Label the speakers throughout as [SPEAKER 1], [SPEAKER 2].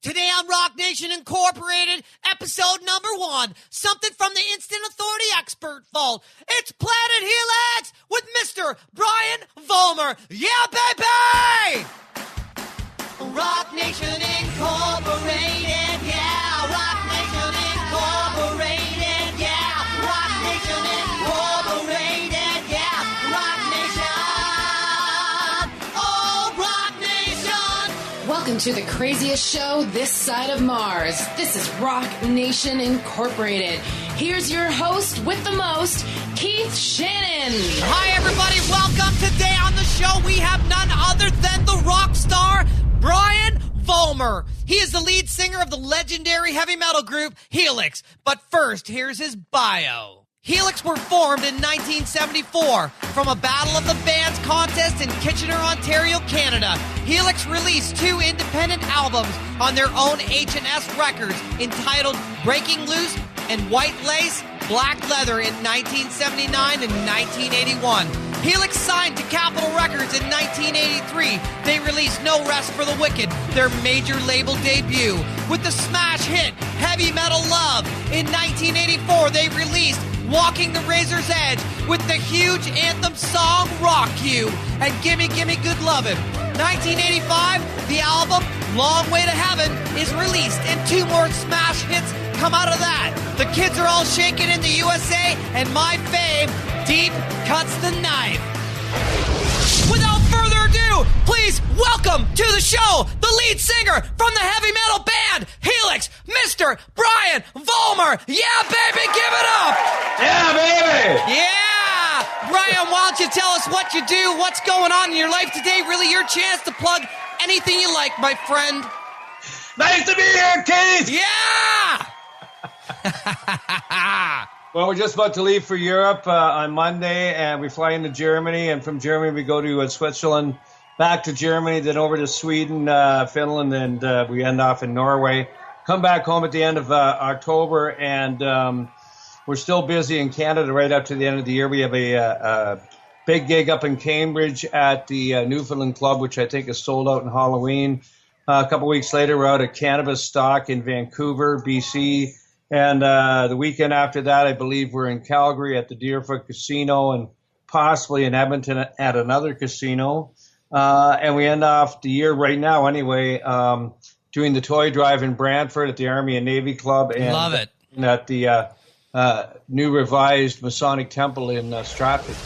[SPEAKER 1] Today on Rock Nation Incorporated, episode number 1, something from the Instant Authority Expert Vault. It's Planet Helix with Mr. Brian Vollmer. Yeah, baby! Rock Nation Incorporated, yeah. Rock Nation Incorporated, yeah. Rock Nation Incorporated, yeah. Rock Nation. Oh, Rock Nation.
[SPEAKER 2] Welcome to the craziest show this side of Mars. This is Rock Nation Incorporated. Here's your host with the most, Keith Shannon.
[SPEAKER 1] Hi, everybody. Welcome. Today on the show, we have none other than the rock star, Brian Vollmer. He is the lead singer of the legendary heavy metal group Helix. But first, here's his bio. Helix were formed in 1974 from a Battle of the Bands contest in Kitchener, Ontario, Canada. Helix released 2 independent albums on their own H&S Records entitled Breaking Loose and White Lace, Black Leather in 1979 and 1981. Helix signed to Capitol Records in 1983. They released No Rest for the Wicked, their major label debut. With the smash hit Heavy Metal Love in 1984, they released Walking the Razor's Edge with the huge anthem song Rock You and Gimme Gimme Good Lovin'. 1985, the album Long Way to Heaven is released and 2 more smash hits come out of that. The Kids Are All Shaking in the USA and my fave, Deep Cuts the Knife. Without further ado, please welcome to the show the lead singer from the heavy metal band Helix, Mr. Brian Vollmer. Yeah, baby, give it up.
[SPEAKER 3] Yeah, baby.
[SPEAKER 1] Yeah. Brian, why don't you tell us what you do, what's going on in your life today? Really your chance to plug anything you like, my friend.
[SPEAKER 3] Nice to be here, Keith.
[SPEAKER 1] Yeah.
[SPEAKER 3] Well, we're just about to leave for Europe on Monday, and we fly into Germany, and from Germany we go to Switzerland, back to Germany, then over to Sweden, Finland, and we end off in Norway. Come back home at the end of October, and we're still busy in Canada right up to the end of the year. We have a big gig up in Cambridge at the Newfoundland Club, which I think is sold out in Halloween. A couple weeks later, we're out at Cannabis Stock in Vancouver, BC. And the weekend after that, I believe we're in Calgary at the Deerfoot Casino and possibly in Edmonton at another casino. And we end off the year right now anyway doing the toy drive in Brantford at the Army and Navy Club. And
[SPEAKER 1] love it.
[SPEAKER 3] At the new revised Masonic Temple in Stratford.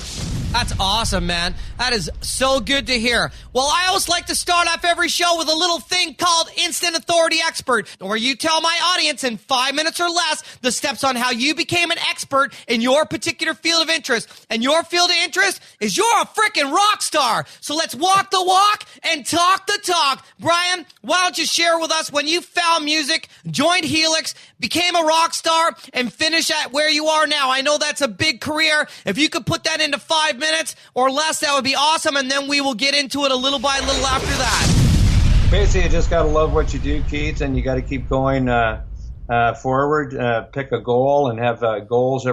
[SPEAKER 1] That's awesome, man. That is so good to hear. Well, I always like to start off every show with a little thing called Instant Authority Expert, where you tell my audience in 5 minutes or less the steps on how you became an expert in your particular field of interest. And your field of interest is you're a freaking rock star. So let's walk the walk and talk the talk. Brian, why don't you share with us when you found music, joined Helix, became a rock star, and finish at where you are now? I know that's a big career. If you could put that into 5 minutes or less, that would be awesome, and then we will get into it a little by little after that.
[SPEAKER 3] Basically, you just got to love what you do, Keith, and you got to keep going forward. Pick a goal and have goals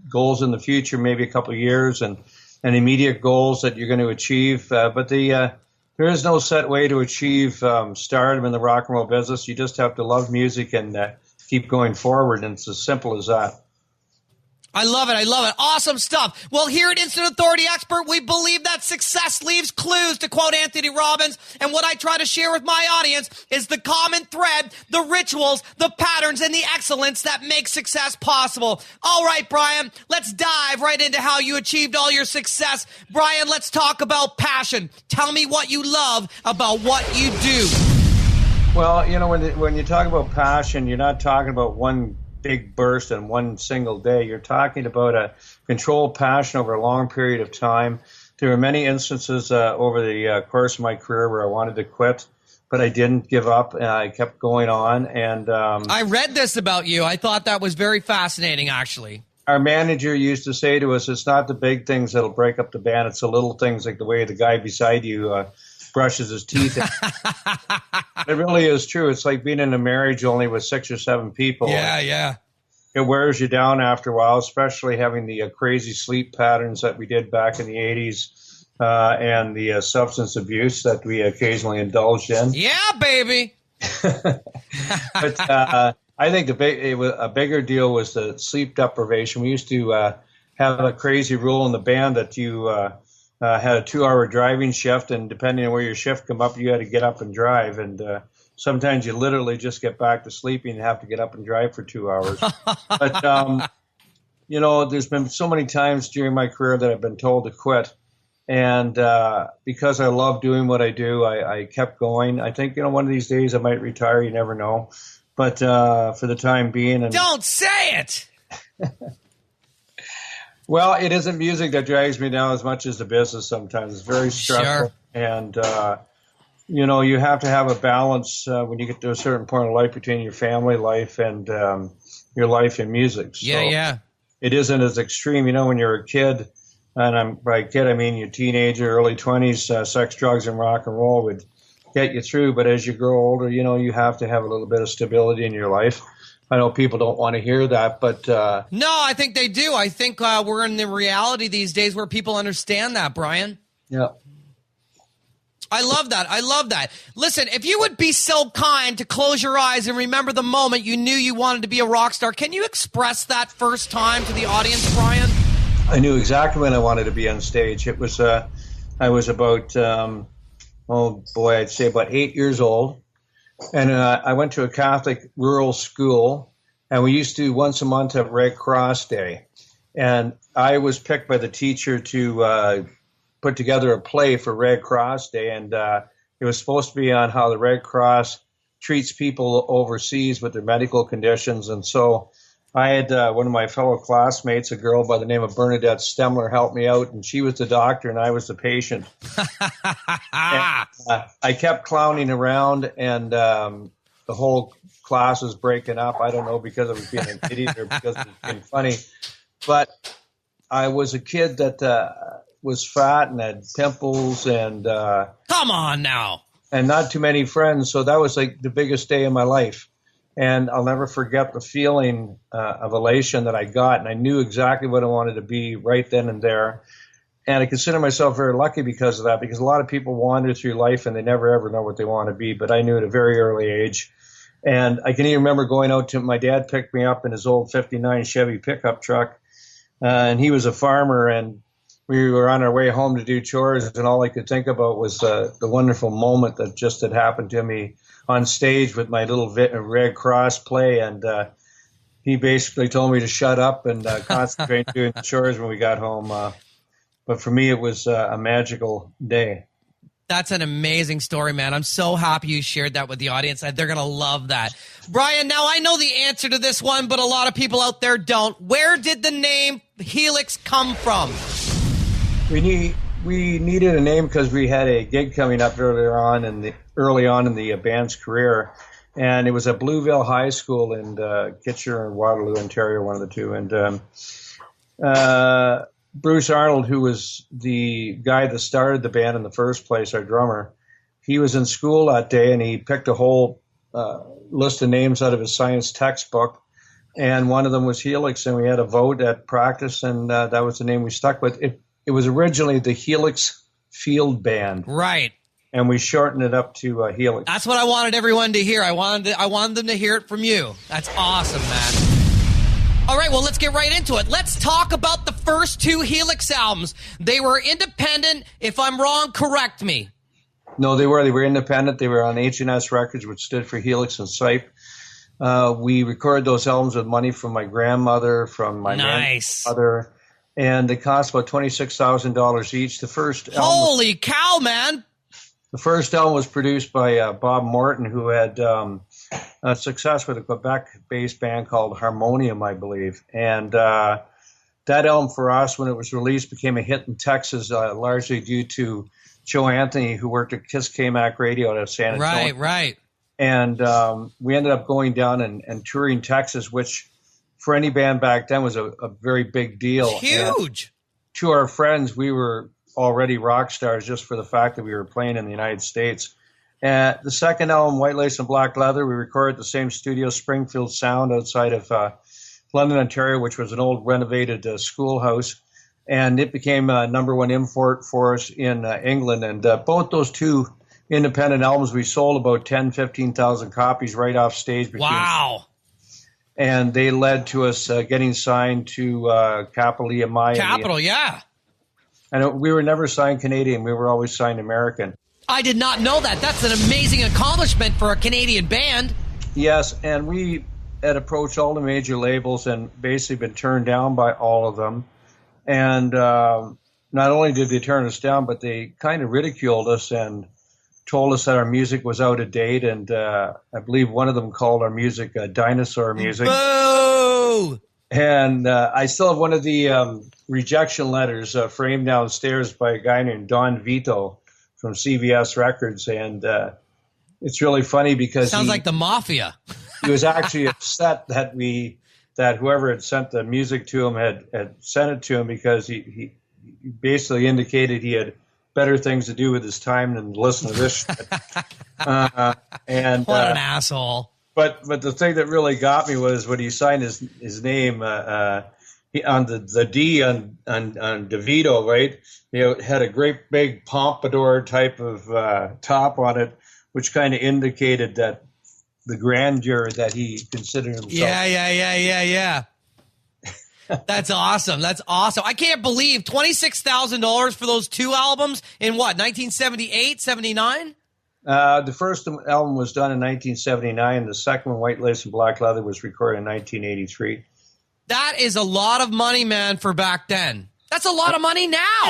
[SPEAKER 3] goals in the future, maybe a couple of years, and immediate goals that you're going to achieve. But there is no set way to achieve stardom in the rock and roll business. You just have to love music and keep going forward, and it's as simple as that.
[SPEAKER 1] I love it. I love it. Awesome stuff. Well, here at Instant Authority Expert, we believe that success leaves clues, to quote Anthony Robbins. And what I try to share with my audience is the common thread, the rituals, the patterns, and the excellence that make success possible. All right, Brian, let's dive right into how you achieved all your success. Brian, let's talk about passion. Tell me what you love about what you do.
[SPEAKER 3] Well, you know, when you talk about passion, you're not talking about one big burst in one single day. You're talking about a controlled passion over a long period of time. There were many instances over the course of my career where I wanted to quit, but I didn't give up. I kept going on. And
[SPEAKER 1] I read this about you. I thought that was very fascinating, actually.
[SPEAKER 3] Our manager used to say to us, it's not the big things that'll break up the band. It's the little things, like the way the guy beside you brushes his teeth. It really is true. It's like being in a marriage only with 6 or 7 people.
[SPEAKER 1] Yeah.
[SPEAKER 3] It wears you down after a while, especially having the crazy sleep patterns that we did back in the 80s and the substance abuse that we occasionally indulged in.
[SPEAKER 1] Yeah, baby.
[SPEAKER 3] But I think a bigger deal was the sleep deprivation. We used to have a crazy rule in the band that you had a 2-hour driving shift, and depending on where your shift come up, you had to get up and drive. And sometimes you literally just get back to sleeping and have to get up and drive for 2 hours. But there's been so many times during my career that I've been told to quit. And because I love doing what I do, I kept going. I think, one of these days I might retire. You never know. But for the time being.
[SPEAKER 1] Don't say it!
[SPEAKER 3] Well, it isn't music that drags me down as much as the business sometimes. It's very stressful. Sure. And, you have to have a balance when you get to a certain point in life between your family life and your life in music. So
[SPEAKER 1] yeah. It
[SPEAKER 3] isn't as extreme. When you're a kid, and by kid I mean your teenager, early 20s, sex, drugs, and rock and roll would get you through. But as you grow older, you have to have a little bit of stability in your life. I know people don't want to hear that, but
[SPEAKER 1] no, I think they do. I think we're in the reality these days where people understand that, Brian.
[SPEAKER 3] Yeah.
[SPEAKER 1] I love that. Listen, if you would be so kind to close your eyes and remember the moment you knew you wanted to be a rock star, can you express that first time to the audience, Brian?
[SPEAKER 3] I knew exactly when I wanted to be on stage. It was I was about I'd say about 8 years old. And I went to a Catholic rural school, and we used to once a month have Red Cross Day. And I was picked by the teacher to put together a play for Red Cross Day, and it was supposed to be on how the Red Cross treats people overseas with their medical conditions. And so I had one of my fellow classmates, a girl by the name of Bernadette Stemler, help me out, and she was the doctor and I was the patient. And, I kept clowning around, and the whole class was breaking up. I don't know because I was being an idiot or because it was being funny, but I was a kid that was fat and had pimples and
[SPEAKER 1] come on now,
[SPEAKER 3] and not too many friends. So that was like the biggest day of my life. And I'll never forget the feeling of elation that I got. And I knew exactly what I wanted to be right then and there. And I consider myself very lucky because of that, because a lot of people wander through life and they never, ever know what they want to be. But I knew at a very early age. And I can even remember going out to my dad picked me up in his old 59 Chevy pickup truck. And he was a farmer, and we were on our way home to do chores. And all I could think about was the wonderful moment that just had happened to me on stage with my little Red Cross play, and he basically told me to shut up and concentrate doing the chores when we got home. But for me, it was a magical day.
[SPEAKER 1] That's an amazing story, man. I'm so happy you shared that with the audience. They're going to love that. Brian, now I know the answer to this one, but a lot of people out there don't. Where did the name Helix come from?
[SPEAKER 3] We needed a name because we had a gig coming up early on in the band's career, and it was at Blueville High School in Kitchener and Waterloo, Ontario, one of the two. And Bruce Arnold, who was the guy that started the band in the first place, our drummer, he was in school that day, and he picked a whole list of names out of his science textbook, and one of them was Helix, and we had a vote at practice, and that was the name we stuck with. It was originally the Helix Field Band.
[SPEAKER 1] Right.
[SPEAKER 3] And we shortened it up to Helix.
[SPEAKER 1] That's what I wanted everyone to hear. I wanted them to hear it from you. That's awesome, man. All right, well, let's get right into it. Let's talk about the first two Helix albums. They were independent. If I'm wrong, correct me.
[SPEAKER 3] No, they were. They were independent. They were on H&S Records, which stood for Helix and Sype. We recorded those albums with money from my grandmother, from my mother. And they cost about $26,000 each. The first album
[SPEAKER 1] Holy cow, man!
[SPEAKER 3] The first album was produced by Bob Morton, who had success with a Quebec-based band called Harmonium, I believe. And that album for us, when it was released, became a hit in Texas, largely due to Joe Anthony, who worked at Kiss K-Mac Radio out of San Antonio.
[SPEAKER 1] Right.
[SPEAKER 3] And we ended up going down and touring Texas, which for any band back then was a very big deal.
[SPEAKER 1] Huge.
[SPEAKER 3] And to our friends, we were already rock stars just for the fact that we were playing in the United States. And the second album, White Lace and Black Leather, we recorded at the same studio, Springfield Sound, outside of London, Ontario, which was an old renovated schoolhouse. And it became a number one import for us in England. And both those two independent albums. We sold about 10, 15,000 copies right off stage.
[SPEAKER 1] Wow.
[SPEAKER 3] And they led to us getting signed to Capital EMI.
[SPEAKER 1] Capital, yeah.
[SPEAKER 3] And we were never signed Canadian. We were always signed American.
[SPEAKER 1] I did not know that. That's an amazing accomplishment for a Canadian band.
[SPEAKER 3] Yes, and we had approached all the major labels and basically been turned down by all of them. And not only did they turn us down, but they kind of ridiculed us and told us that our music was out of date. And I believe one of them called our music dinosaur music.
[SPEAKER 1] Boo!
[SPEAKER 3] And I still have one of the rejection letters framed downstairs by a guy named Don Vito from CBS Records. And it's really funny because
[SPEAKER 1] sounds like the mafia.
[SPEAKER 3] He was actually upset that whoever had sent the music to him had sent it to him, because he basically indicated he had better things to do with his time than listen to this shit. And
[SPEAKER 1] what an asshole.
[SPEAKER 3] But the thing that really got me was when he signed his name on the D on DeVito, right? It had a great big pompadour type of top on it, which kind of indicated that the grandeur that he considered himself.
[SPEAKER 1] Yeah. That's awesome. I can't believe $26,000 for those two albums in what, 1978, 79?
[SPEAKER 3] The first album was done in 1979. The second one, White Lace and Black Leather, was recorded in 1983.
[SPEAKER 1] That is a lot of money, man, for back then. That's a lot of money now.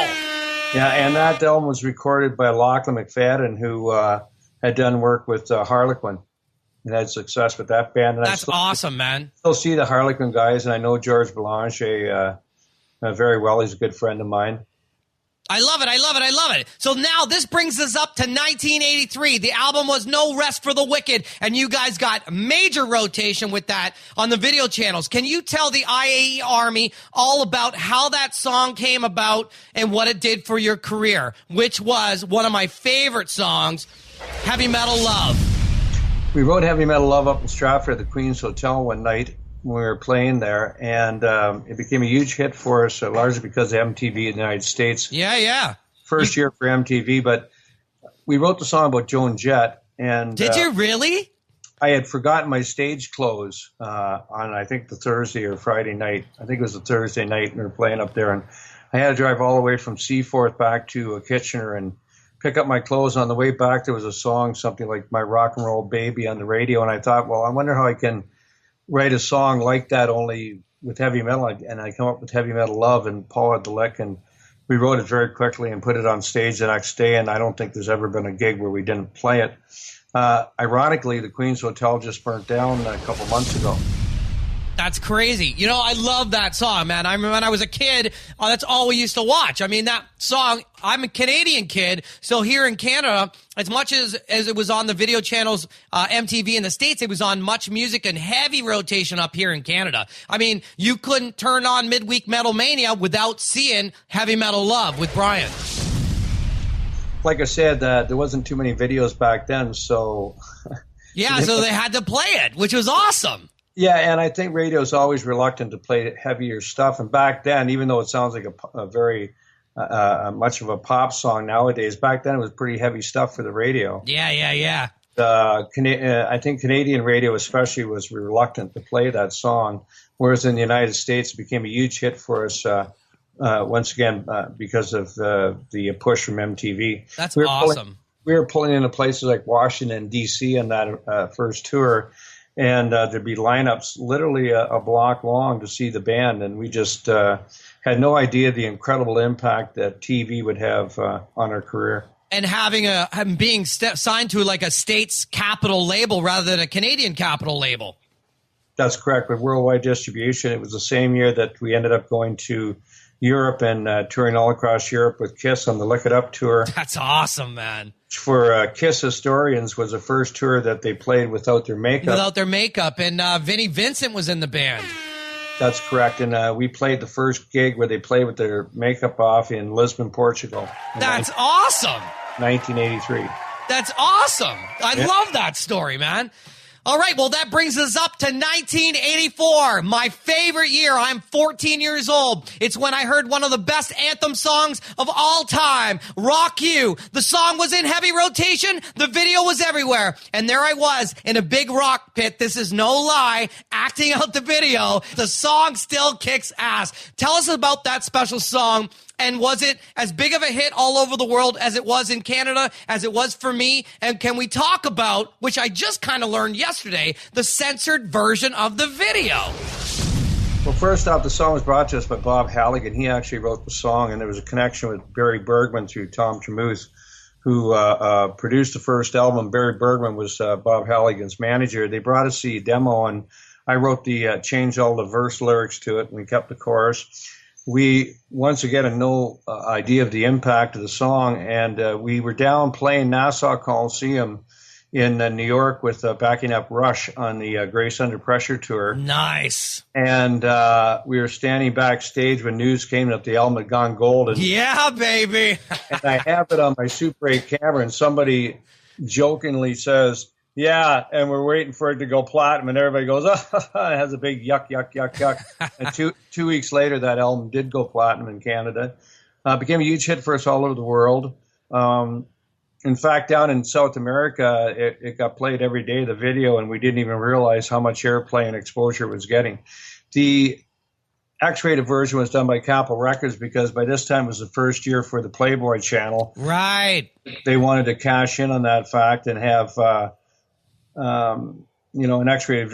[SPEAKER 3] Yeah, and that album was recorded by Lachlan McFadden, who had done work with Harlequin and had success with that band. And
[SPEAKER 1] that's awesome, man.
[SPEAKER 3] I still see the Harlequin guys, and I know George Belanger very well. He's a good friend of mine.
[SPEAKER 1] I love it. So now this brings us up to 1983. The album was No Rest for the Wicked, and you guys got major rotation with that on the video channels. Can you tell the IAE Army all about how that song came about and what it did for your career, which was one of my favorite songs, Heavy Metal Love?
[SPEAKER 3] We wrote Heavy Metal Love up in Stratford at the Queen's Hotel one night when we were playing there, and it became a huge hit for us, largely because of MTV in the United States.
[SPEAKER 1] Yeah.
[SPEAKER 3] First year for MTV, but we wrote the song about Joan Jett. And
[SPEAKER 1] did you really?
[SPEAKER 3] I had forgotten my stage clothes on, I think, the Thursday or Friday night. I think it was a Thursday night, and we were playing up there, and I had to drive all the way from Seaforth back to Kitchener and pick up my clothes. On the way back, there was a song, something like My Rock and Roll Baby, on the radio, and I thought, well, I wonder how I can write a song like that, only with heavy metal. And I come up with Heavy Metal Love, and Paul had the lick, and we wrote it very quickly and put it on stage the next day, and I don't think there's ever been a gig where we didn't play it. Ironically, the Queen's Hotel just burnt down a couple months ago.
[SPEAKER 1] That's crazy. You know, I love that song, man. I remember when I was a kid, that's all we used to watch. I mean, that song, I'm a Canadian kid, so here in Canada, as much as it was on the video channels, MTV in the States, it was on Much Music and heavy rotation up here in Canada. I mean, you couldn't turn on Midweek Metal Mania without seeing Heavy Metal Love with Brian.
[SPEAKER 3] Like I said, there wasn't too many videos back then, so...
[SPEAKER 1] Yeah, so they had to play it, which was awesome.
[SPEAKER 3] Yeah, and I think radio is always reluctant to play heavier stuff. And back then, even though it sounds like a very much of a pop song nowadays, back then it was pretty heavy stuff for the radio.
[SPEAKER 1] Yeah.
[SPEAKER 3] I think Canadian radio especially was reluctant to play that song, whereas in the United States it became a huge hit for us once again because of the push from MTV.
[SPEAKER 1] That's awesome.
[SPEAKER 3] We were pulling into places like Washington, D.C. on that first tour. And there'd be lineups literally a block long to see the band. And we just had no idea the incredible impact that TV would have on our career. And
[SPEAKER 1] being signed to like a state's capital label rather than a Canadian capital label.
[SPEAKER 3] That's correct. With worldwide distribution, it was the same year that we ended up going to Europe and touring all across Europe with Kiss on the Lick It Up tour.
[SPEAKER 1] That's awesome, man.
[SPEAKER 3] For Kiss historians, was the first tour that they played without their makeup.
[SPEAKER 1] And Vinnie Vincent was in the band.
[SPEAKER 3] That's correct. And we played the first gig where they played with their makeup off in Lisbon, Portugal.
[SPEAKER 1] That's awesome.
[SPEAKER 3] 1983.
[SPEAKER 1] That's awesome. I love that story, man. All right, well, that brings us up to 1984, my favorite year. I'm 14 years old. It's when I heard one of the best anthem songs of all time, Rock You. The song was in heavy rotation. The video was everywhere. And there I was in a big rock pit. This is no lie, acting out the video. The song still kicks ass. Tell us about that special song. And was it as big of a hit all over the world as it was in Canada, as it was for me? And can we talk about, which I just kind of learned yesterday, the censored version of the video?
[SPEAKER 3] Well, first off, the song was brought to us by Bob Halligan. He actually wrote the song, and there was a connection with Barry Bergman through Tom Tremuth, who produced the first album. Barry Bergman was Bob Halligan's manager. They brought us the demo, and I wrote changed all the verse lyrics to it, and we kept the chorus. We, once again, had no idea of the impact of the song, and we were down playing Nassau Coliseum in New York with backing up Rush on the Grace Under Pressure tour.
[SPEAKER 1] Nice.
[SPEAKER 3] And we were standing backstage when news came that the album had gone gold. And,
[SPEAKER 1] yeah, baby.
[SPEAKER 3] and I have it on my Super 8 camera, and somebody jokingly says, yeah, and we're waiting for it to go platinum, and everybody goes, oh, it has a big yuck, yuck, yuck, yuck. And two weeks later, that album did go platinum in Canada. Became a huge hit for us all over the world. In fact, down in South America, it got played every day, the video, and we didn't even realize how much airplay and exposure it was getting. The X-rated version was done by Capitol Records because by this time it was the first year for the Playboy channel.
[SPEAKER 1] Right.
[SPEAKER 3] They wanted to cash in on that fact and have an X-rated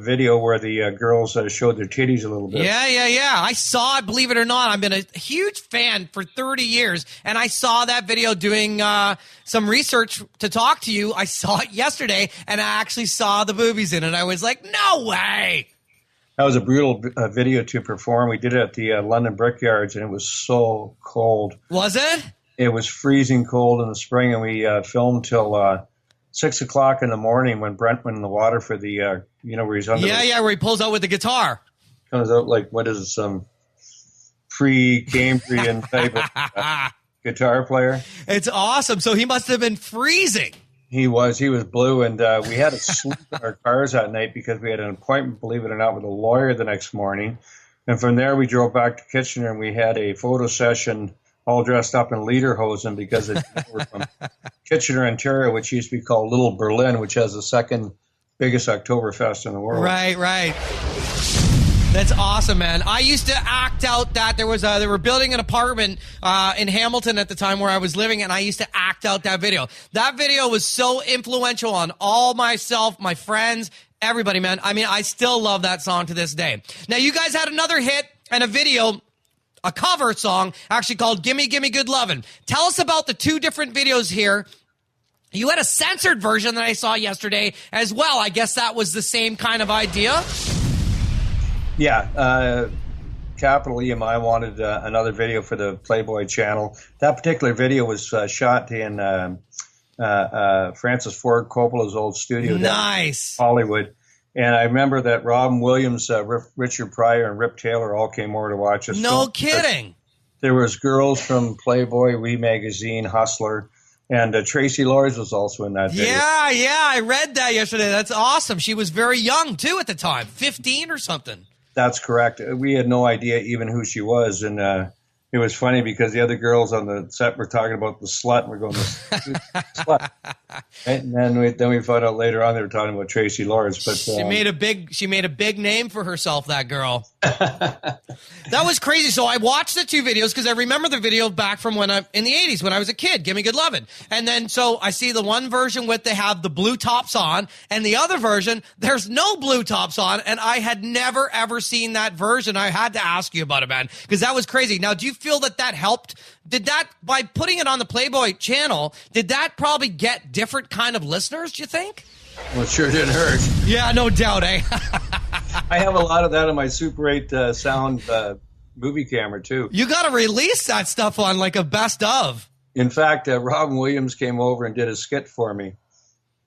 [SPEAKER 3] video where the girls showed their titties a little bit.
[SPEAKER 1] Yeah. I saw it, believe it or not. I've been a huge fan for 30 years, and I saw that video doing some research to talk to you. I saw it yesterday, and I actually saw the boobies in it. I was like, no way.
[SPEAKER 3] That was a brutal video to perform. We did it at the London Brickyards, and it was so cold.
[SPEAKER 1] Was it?
[SPEAKER 3] It was freezing cold in the spring, and we filmed till 6 o'clock in the morning when Brent went in the water for the, where he's under.
[SPEAKER 1] Yeah, where he pulls out with the guitar.
[SPEAKER 3] Comes out like, what is it, some pre-Cambrian type of guitar player.
[SPEAKER 1] It's awesome. So he must have been freezing.
[SPEAKER 3] He was blue, and we had to sleep in our cars that night because we had an appointment, believe it or not, with a lawyer the next morning. And from there, we drove back to Kitchener, and we had a photo session all dressed up in lederhosen because we're from Kitchener, Ontario, which used to be called Little Berlin, which has the second biggest Oktoberfest in the world.
[SPEAKER 1] Right. That's awesome, man. I used to act out that they were building an apartment in Hamilton at the time where I was living, and I used to act out that video. That video was so influential on all myself, my friends, everybody, man. I mean, I still love that song to this day. Now, you guys had another hit and a video, a cover song, actually called Gimme Gimme Good Lovin'. Tell us about the two different videos here. You had a censored version that I saw yesterday as well. I guess that was the same kind of idea.
[SPEAKER 3] Yeah, Capital EMI wanted another video for the Playboy channel. That particular video was shot in Francis Ford Coppola's old studio.
[SPEAKER 1] Nice.
[SPEAKER 3] In Hollywood. And I remember that Robin Williams, Richard Pryor, and Rip Taylor all came over to watch us.
[SPEAKER 1] No kidding.
[SPEAKER 3] There was girls from Playboy, We Magazine, Hustler, and Tracy Lords was also in that video.
[SPEAKER 1] Yeah, I read that yesterday. That's awesome. She was very young, too, at the time, 15 or something.
[SPEAKER 3] That's correct. We had no idea even who she was, and it was funny because the other girls on the set were talking about the slut, and we're going, the slut. Right? And then we found out later on they were talking about Tracy Lords. But
[SPEAKER 1] she made a big name for herself, that girl. That was crazy. So I watched the two videos because I remember the video back from in the 80s when I was a kid, Gimme Good Lovin'. And then so I see the one version they have the blue tops on, and the other version, there's no blue tops on, and I had never, ever seen that version. I had to ask you about it, man, because that was crazy. Now, do you feel that helped? Did that, by putting it on the Playboy channel, did that probably get different kind of listeners, do you think?
[SPEAKER 3] Well, it sure did hurt.
[SPEAKER 1] Yeah, no doubt, eh?
[SPEAKER 3] I have a lot of that on my Super 8 sound movie camera, too.
[SPEAKER 1] You got to release that stuff on like a best of.
[SPEAKER 3] In fact, Robin Williams came over and did a skit for me.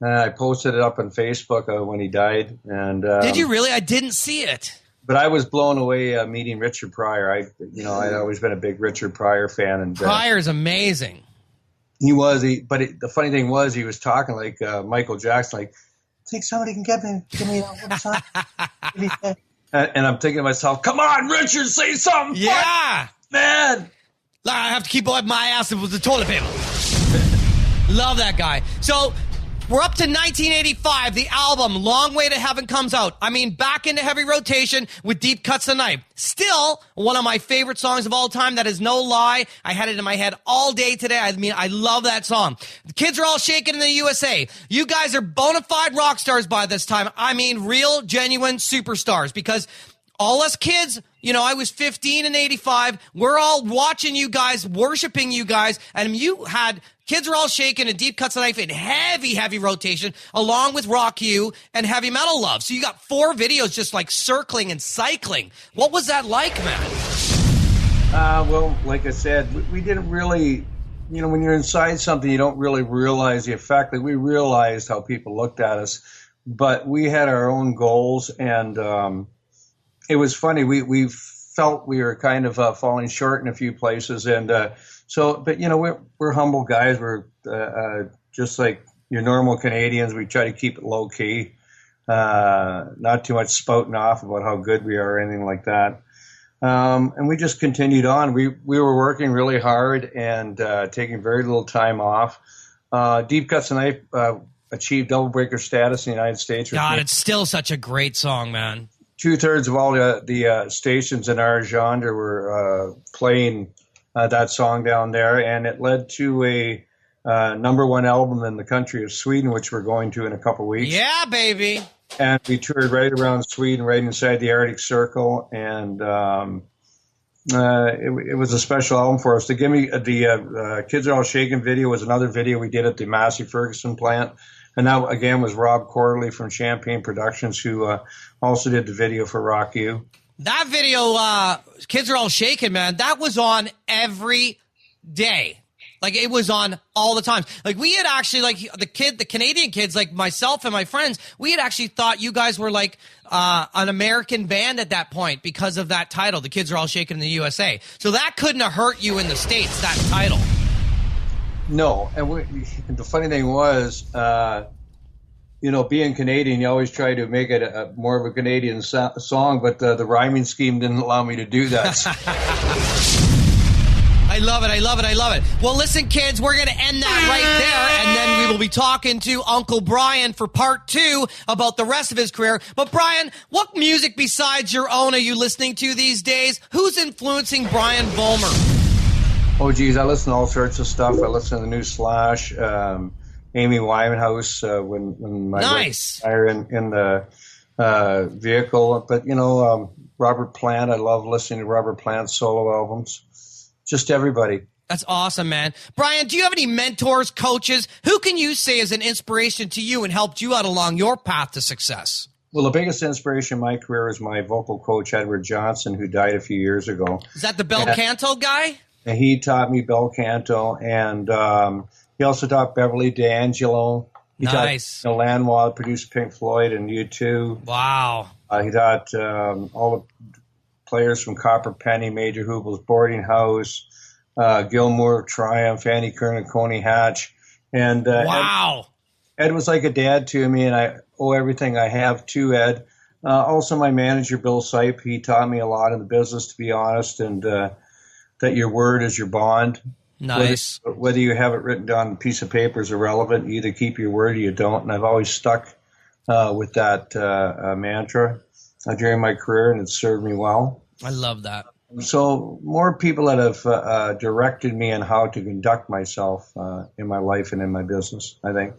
[SPEAKER 3] I posted it up on Facebook when he died. And
[SPEAKER 1] did you really? I didn't see it.
[SPEAKER 3] But I was blown away meeting Richard Pryor. I'd always been a big Richard Pryor fan. And
[SPEAKER 1] Pryor's amazing.
[SPEAKER 3] He was. The funny thing was he was talking like Michael Jackson, like, think somebody can give me that song? And I'm thinking to myself, come on, Richard, say something.
[SPEAKER 1] Yeah.
[SPEAKER 3] Fuck, man.
[SPEAKER 1] I have to keep wiping my ass with the toilet paper. Love that guy. So we're up to 1985. The album Long Way to Heaven comes out. I mean, back into heavy rotation with Deep Cuts the Night. Still one of my favorite songs of all time. That is no lie. I had it in my head all day today. I mean, I love that song. The kids are all shaking in the USA. You guys are bona fide rock stars by this time. I mean, real, genuine superstars, because all us kids, you know, I was 15 in 85. We're all watching you guys, worshiping you guys, and you had Kids Are All Shaking and Deep Cuts the Knife in heavy, heavy rotation, along with Rock You and Heavy Metal Love. So you got 4 videos just like circling and cycling. What was that like, man?
[SPEAKER 3] Well, like I said, we didn't really, you know, when you're inside something, you don't really realize the effect. Like, we realized how people looked at us, but we had our own goals, and it was funny. We felt we were kind of falling short in a few places, and but you know, we're humble guys. We're just like your normal Canadians. We try to keep it low key, not too much spouting off about how good we are or anything like that. And we just continued on. We were working really hard and taking very little time off. Deep Cuts the Knife achieved double breaker status in the United States.
[SPEAKER 1] God, it's still such a great song, man.
[SPEAKER 3] 2/3 of all the stations in our genre were playing that song down there, and it led to a #1 album in the country of Sweden, which we're going to in a couple weeks.
[SPEAKER 1] Yeah, baby.
[SPEAKER 3] And we toured right around Sweden, right inside the Arctic Circle, and it was a special album for us. The Kids Are All Shaking video was another video we did at the Massey Ferguson plant. And that, again, was Rob Corley from Champagne Productions, who also did the video for Rock You.
[SPEAKER 1] That video, Kids Are All Shaking, man, that was on every day. Like, it was on all the time. Like, we had actually, like, the Canadian kids, like myself and my friends, we had actually thought you guys were like an American band at that point because of that title, The Kids Are All Shaking in the USA. So that couldn't have hurt you in the States, that title.
[SPEAKER 3] No, and the funny thing was, you know, being Canadian, you always try to make it more of a Canadian song, but the rhyming scheme didn't allow me to do that.
[SPEAKER 1] I love it, I love it, I love it. Well, listen, kids, we're going to end that right there, and then we will be talking to Uncle Brian for part 2 about the rest of his career. But, Brian, what music besides your own are you listening to these days? Who's influencing Brian Vollmer?
[SPEAKER 3] Oh, geez, I listen to all sorts of stuff. I listen to the new Slash, Amy Winehouse, when my
[SPEAKER 1] nice.
[SPEAKER 3] Are in the vehicle. But, you know, Robert Plant, I love listening to Robert Plant's solo albums. Just everybody.
[SPEAKER 1] That's awesome, man. Brian, do you have any mentors, coaches? Who can you say is an inspiration to you and helped you out along your path to success?
[SPEAKER 3] Well, the biggest inspiration in my career is my vocal coach, Edward Johnson, who died a few years ago.
[SPEAKER 1] Is that the bel canto guy?
[SPEAKER 3] And he taught me bel canto, and he also taught Beverly D'Angelo. He
[SPEAKER 1] nice.
[SPEAKER 3] taught Lanois, produced Pink Floyd and U2.
[SPEAKER 1] Wow.
[SPEAKER 3] He taught all the players from Copper Penny, Major Hoople's Boarding House, Gilmour, Triumph, Andy Kern, and Coney Hatch. And
[SPEAKER 1] wow.
[SPEAKER 3] Ed was like a dad to me, and I owe everything I have to Ed. Also, my manager, Bill Sipe, he taught me a lot in the business, to be honest, and that your word is your bond.
[SPEAKER 1] Nice.
[SPEAKER 3] Whether you have it written down on a piece of paper is irrelevant. You either keep your word or you don't. And I've always stuck with that mantra during my career, and it's served me well.
[SPEAKER 1] I love that.
[SPEAKER 3] So more people that have directed me on how to conduct myself in my life and in my business, I think.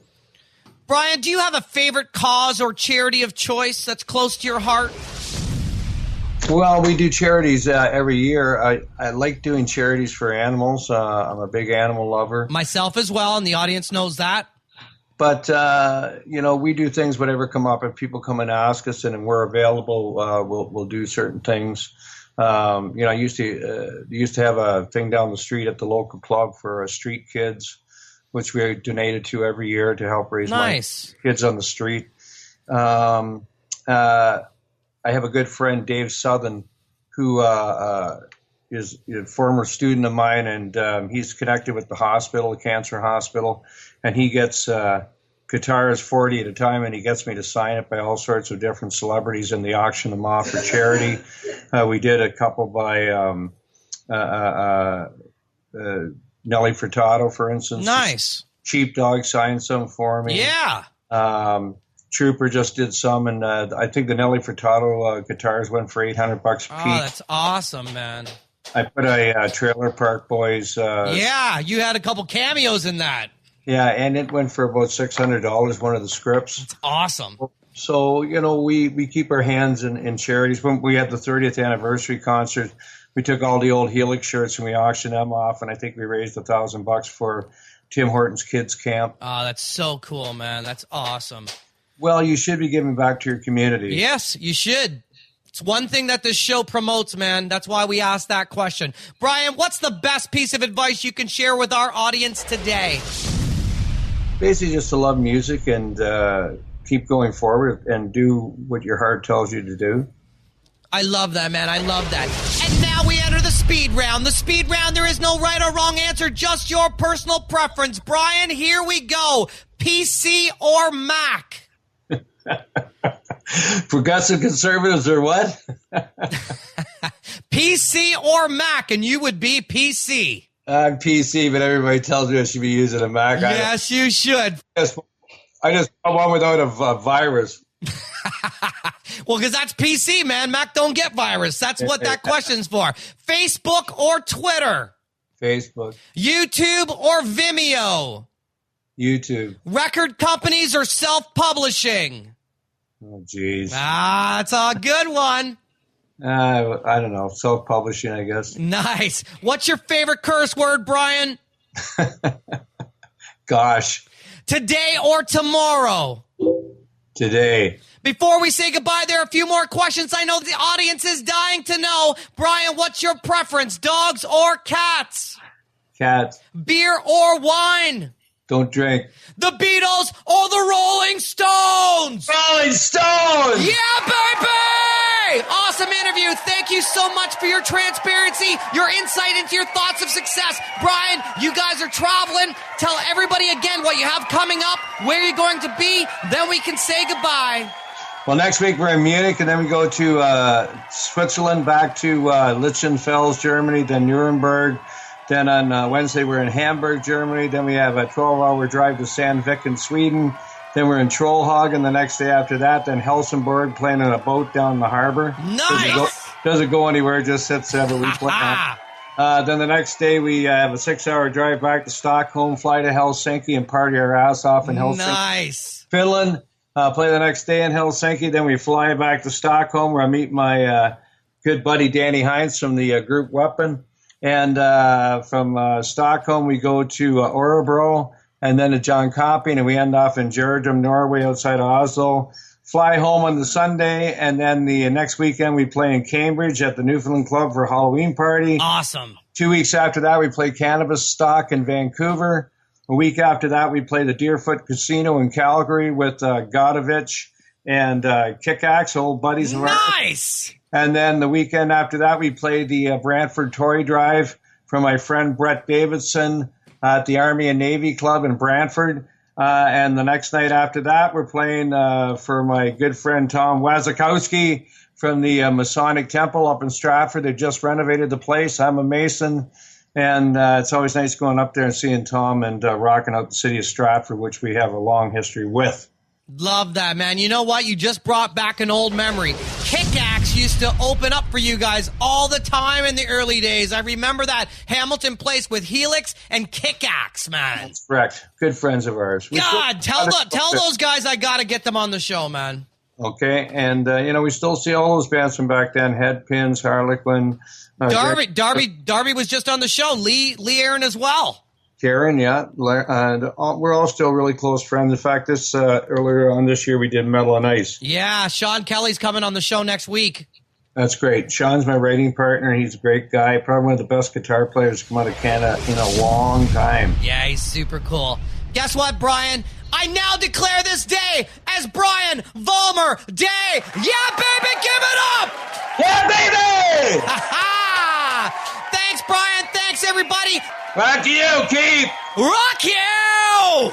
[SPEAKER 1] Brian, do you have a favorite cause or charity of choice that's close to your heart?
[SPEAKER 3] Well, we do charities every year. I like doing charities for animals. I'm a big animal lover.
[SPEAKER 1] Myself as well, and the audience knows that.
[SPEAKER 3] But, you know, we do things, whatever come up. If people come and ask us and we're available, we'll do certain things. You know, I used to have a thing down the street at the local club for street kids, which we donated to every year to help raise money for kids on the street. I have a good friend, Dave Southern, who is a former student of mine, and he's connected with the hospital, the cancer hospital, and he gets guitars 40 at a time, and he gets me to sign it by all sorts of different celebrities, and they auction them off for charity. We did a couple by Nelly Furtado, for instance.
[SPEAKER 1] Nice.
[SPEAKER 3] Sheepdog signed some for me.
[SPEAKER 1] Yeah.
[SPEAKER 3] Trooper just did some, and I think the Nelly Furtado guitars went for $800 a piece.
[SPEAKER 1] Oh, that's awesome, man.
[SPEAKER 3] I put a Trailer Park Boys.
[SPEAKER 1] Yeah, you had a couple cameos in that.
[SPEAKER 3] Yeah, and it went for about $600, one of the scripts.
[SPEAKER 1] That's awesome.
[SPEAKER 3] So, we keep our hands in charities. When we had the 30th anniversary concert, we took all the old Helix shirts and we auctioned them off, and I think we raised $1,000 for Tim Hortons Kids Camp.
[SPEAKER 1] Oh, that's so cool, man. That's awesome.
[SPEAKER 3] Well, you should be giving back to your community.
[SPEAKER 1] Yes, you should. It's one thing that this show promotes, man. That's why we asked that question. Brian, what's the best piece of advice you can share with our audience today?
[SPEAKER 3] Basically just to love music and keep going forward and do what your heart tells you to do.
[SPEAKER 1] I love that, man. I love that. And now we enter the speed round. The speed round, there is no right or wrong answer, just your personal preference. Brian, here we go. PC or Mac?
[SPEAKER 3] Progressive conservatives or what?
[SPEAKER 1] PC or Mac, and you would be PC.
[SPEAKER 3] I'm PC, but everybody tells me I should be using a Mac.
[SPEAKER 1] Yes, you should.
[SPEAKER 3] I just want one without a virus.
[SPEAKER 1] Well, because that's PC, man. Mac don't get virus. That's what that question's for. Facebook or Twitter?
[SPEAKER 3] Facebook.
[SPEAKER 1] YouTube or Vimeo?
[SPEAKER 3] YouTube.
[SPEAKER 1] Record companies or self-publishing?
[SPEAKER 3] Oh, geez.
[SPEAKER 1] That's a good one.
[SPEAKER 3] I don't know. Self-publishing, I guess.
[SPEAKER 1] Nice. What's your favorite curse word, Brian?
[SPEAKER 3] Gosh.
[SPEAKER 1] Today or tomorrow?
[SPEAKER 3] Today.
[SPEAKER 1] Before we say goodbye, there are a few more questions I know the audience is dying to know. Brian, what's your preference, dogs or cats?
[SPEAKER 3] Cats.
[SPEAKER 1] Beer or wine?
[SPEAKER 3] Don't drink.
[SPEAKER 1] The Beatles or the Rolling Stones?
[SPEAKER 3] Rolling Stones!
[SPEAKER 1] Yeah, baby! Awesome interview. Thank you so much for your transparency, your insight into your thoughts of success. Brian, you guys are traveling. Tell everybody again what you have coming up, where you're going to be. Then we can say goodbye.
[SPEAKER 3] Well, next week we're in Munich, and then we go to Switzerland, back to Lichtenfels, Germany, then Nuremberg. Then on Wednesday, we're in Hamburg, Germany. Then we have a 12-hour drive to Sandviken, Sweden. Then we're in Trollhagen the next day after that. Then Helsingborg, playing on a boat down the harbor.
[SPEAKER 1] Nice!
[SPEAKER 3] Doesn't go anywhere, just sits there. But we play. Then the next day, we have a 6-hour drive back to Stockholm, fly to Helsinki, and party our ass off in Helsinki.
[SPEAKER 1] Nice.
[SPEAKER 3] Finland, play the next day in Helsinki. Then we fly back to Stockholm, where I meet my good buddy Danny Heinz from the group Weapon. And from Stockholm, we go to Örebro and then to John Coping, and we end off in Djurgården, Norway, outside of Oslo. Fly home on the Sunday, and then the next weekend we play in Cambridge at the Newfoundland Club for a Halloween party.
[SPEAKER 1] Awesome.
[SPEAKER 3] 2 weeks after that, we play Cannabis Stock in Vancouver. A week after that, we play the Deerfoot Casino in Calgary with Godovich and Kickaxe, old buddies of ours.
[SPEAKER 1] Nice.
[SPEAKER 3] And then the weekend after that, we play the Brantford Toy Drive for my friend Brett Davidson at the Army and Navy Club in Brantford. And the next night after that, we're playing for my good friend Tom Wazakowski from the Masonic Temple up in Stratford. They just renovated the place. I'm a Mason. And it's always nice going up there and seeing Tom and rocking out the city of Stratford, which we have a long history with.
[SPEAKER 1] Love that, man. You know what? You just brought back an old memory. Kickaxe used to open up for you guys all the time in the early days. I remember that. Hamilton Place with Helix and Kickaxe, man.
[SPEAKER 3] That's correct. Good friends of ours.
[SPEAKER 1] God, tell those guys I got to get them on the show, man.
[SPEAKER 3] Okay, and, we still see all those bands from back then, Headpins, Harlequin.
[SPEAKER 1] Darby was just on the show. Lee Aaron as well.
[SPEAKER 3] Karen, yeah, and we're all still really close friends. In fact, this earlier on this year, we did Metal on Ice.
[SPEAKER 1] Yeah, Sean Kelly's coming on the show next week.
[SPEAKER 3] That's great. Sean's my writing partner. He's a great guy. Probably one of the best guitar players to come out of Canada in a long time.
[SPEAKER 1] Yeah, he's super cool. Guess what, Brian? I now declare this day as Brian Vollmer Day. Yeah, baby, give it up!
[SPEAKER 3] Yeah, baby!
[SPEAKER 1] Ha-ha! Thanks, Brian. Thanks, everybody.
[SPEAKER 3] Rock you, Keith.
[SPEAKER 1] Rock you!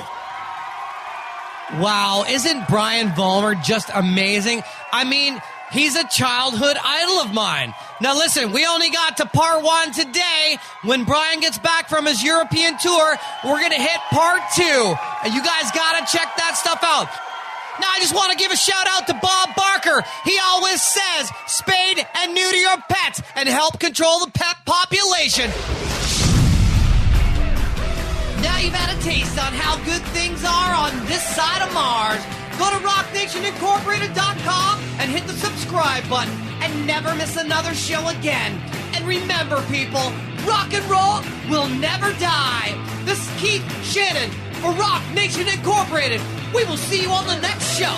[SPEAKER 1] Wow, isn't Brian Vollmer just amazing? I mean, he's a childhood idol of mine. Now listen, we only got to part 1 today. When Brian gets back from his European tour, we're going to hit part 2. And you guys got to check that stuff out. Now I just want to give a shout out to Bob Barker. He always says, spade and neuter your pets and help control the pet population. Now you've had a taste on how good things are on this side of Mars. Go to rocknationincorporated.com and hit the subscribe button and never miss another show again. And remember, people, rock and roll will never die. This is Keith Shannon for Rock Nation Incorporated. We will see you on the next show.